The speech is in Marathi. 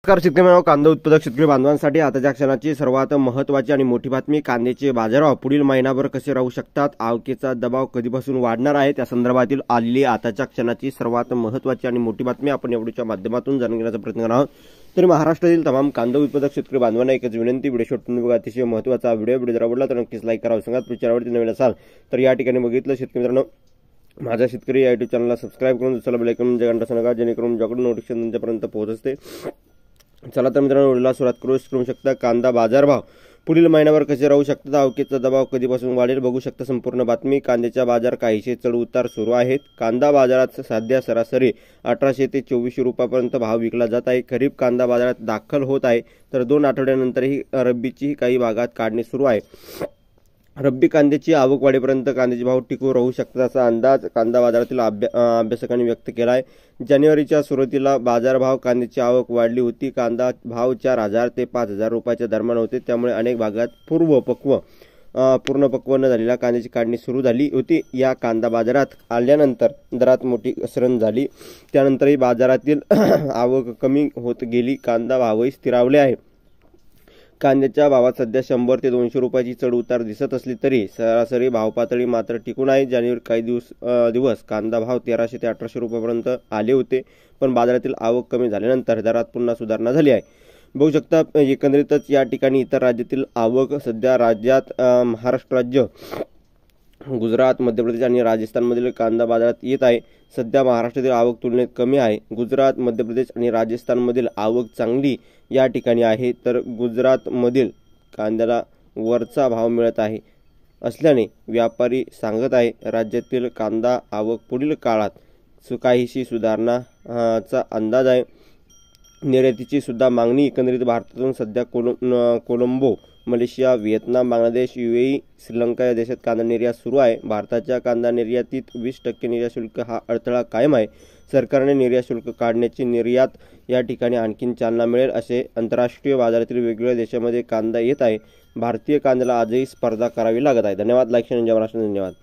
नमस्कार शेतकरी मित्रांनो, कांदा उत्पादक शेतकरी बांधवांसाठी आताच्या क्षणाची सर्वात महत्त्वाची आणि मोठी बातमी. कांद्याचे बाजारभाव पुढील महिनाभर कसे राहू शकतात, आवकेचा दबाव कधीपासून वाढणार आहे, त्या संदर्भातील आलेली आताच्या क्षणाची सर्वात महत्त्वाची आणि मोठी बातमी आपण या व्हिडिओच्या माध्यमातून जाणून घेण्याचा प्रयत्न करणार आहोत. तर महाराष्ट्रातील तमाम कांदा उत्पादक शेतकरी बांधवांना एकच विनंती, व्हिडिओ शेवटपर्यंत बघा. अतिशय महत्त्वाचा व्हिडिओ जर आवडला तर नक्कीच लाईक करा. सांगा चॅनलवरती नवीन असाल तर या ठिकाणी बघितलं शेतकरी मित्रांनो, माझ्या शेतकरी या युट्यूब चॅनलला सबस्क्राईब करून दुसरा बेल आयकॉन घंटा सांगा, जेणेकरून माझ्याकडून नोटिफिकेशन तुमच्यापर्यंत पोहोचते. चला तर मित्रांनो, व्हिडिओला सुरुवात करू शकता. कांदा बाजारभाव पुढील महिन्याभर कसे राहू शकतात, आवकेचा दबाव कधीपासून वाढेल, बघू शकता संपूर्ण बातमी. कांद्याच्या बाजार काहीसे चढ उतार सुरू आहेत. कांदा बाजारात सध्या सरासरी 1800 ते 2400 रुपयापर्यंत भाव विकला जात आहे. खरीप कांदा बाजारात दाखल होत आहे, तर 2 आठवड्यानंतरही रब्बीची काही भागात काढणी सुरू आहे. रब्बी कांद्याची आवक वाढेपर्यंत कांद्याचे भाव टिकून राहू शकतात असा अंदाज कांदा बाजारातील अभ्यासकांनी व्यक्त केला आहे. जानेवारीच्या सुरुवातीला बाजारभाव कांद्याची आवक वाढली होती. कांदा भाव 4000 ते 5000 रुपयाच्या दरम्यान होते. त्यामुळे अनेक भागात पूर्ण पक्व न झालेल्या कांद्याची काढणी सुरू झाली होती. या कांदा बाजारात आल्यानंतर दरात मोठी घसरण झाली. त्यानंतरही बाजारातील आवक कमी होत गेली. कांदा भावही स्थिरावले आहे. कांद्याच्या भावात सध्या 100 ते 200 रुपयाची चढ उतार दिसत असली तरी सरासरी भाव पातळी मात्र टिकून आहे. जानेवारी काही दिवस कांदा भाव 1300 ते 1800 रुपयापर्यंत आले होते, पण बाजारातील आवक कमी झाल्यानंतर दरात पुन्हा सुधारणा झाली आहे. बघू शकता एकंदरीतच या ठिकाणी इतर राज्यातील आवक सध्या राज्यात महाराष्ट्र राज्य, गुजरात, मध्य प्रदेश आणि राजस्थानमधील कांदा बाजारात येत आहे. सध्या महाराष्ट्रातील आवक तुलनेत कमी आहे. गुजरात, मध्य प्रदेश आणि राजस्थानमधील आवक चांगली या ठिकाणी आहे, तर गुजरातमधील कांद्याला वरचा भाव मिळत आहे असल्याने व्यापारी सांगत आहे. राज्यातील कांदा आवक पुढील काळात काहीशी सुधारण्याचा अंदाज आहे. निर्यातीची सुद्धा मागणी एकंदरीत भारतातून सध्या Colombo, Malaysia, Vietnam, Bangladesh, UAE, Sri Lanka या देशात कांदा निर्यात सुरू आहे. भारताच्या कांदा निर्यातीत 20% निर्यात शुल्क हा अडथळा कायम आहे. सरकारने निर्यात शुल्क काढण्याची निर्यात या ठिकाणी आणखी चालना मिळेल असे आंतरराष्ट्रीय बाजारातील वेगवेगळ्या देशांमध्ये कांदा येत आहे. भारतीय कांद्याला आजही स्पर्धा करावी लागत आहे. धन्यवाद. लाईक शेअर आणि जय महाराष्ट्र. धन्यवाद.